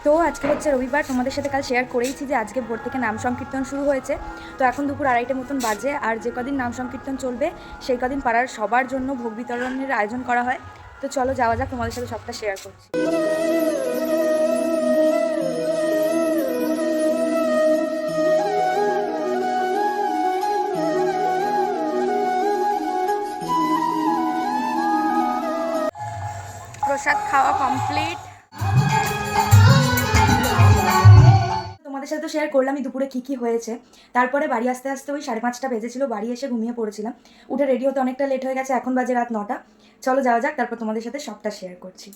তো আজকে হচ্ছে রবিবার, তোমাদের সাথে কাল শেয়ার করেইছি যে আজকে ভোর থেকে নাম সংকীর্তন শুরু হয়েছে। তো এখন দুপুর 2:30 মতন বাজে, আর যে কদিন নাম সংকীর্তন চলবে সেই কদিন পাড়ার সবার জন্য ভোগ বিতরণের আয়োজন করা হয়। তো চলো যাওয়া যাক, তোমাদের সাথে সবটা শেয়ার করছি। প্রসাদ খাওয়া কমপ্লিট। তোমাদের সাথে তো শেয়ার করলামই দুপুরে কী কী হয়েছে। তারপরে বাড়ি আসতে আসতে ওই 5:30টা বেজেছিল, বাড়ি এসে ঘুমিয়ে পড়েছিলাম। উঠে রেডি হতে অনেকটা লেট হয়ে গেছে, এখন বাজে রাত 9টা। চলো যাওয়া যাক, তারপর তোমাদের সাথে সবটা শেয়ার করছি।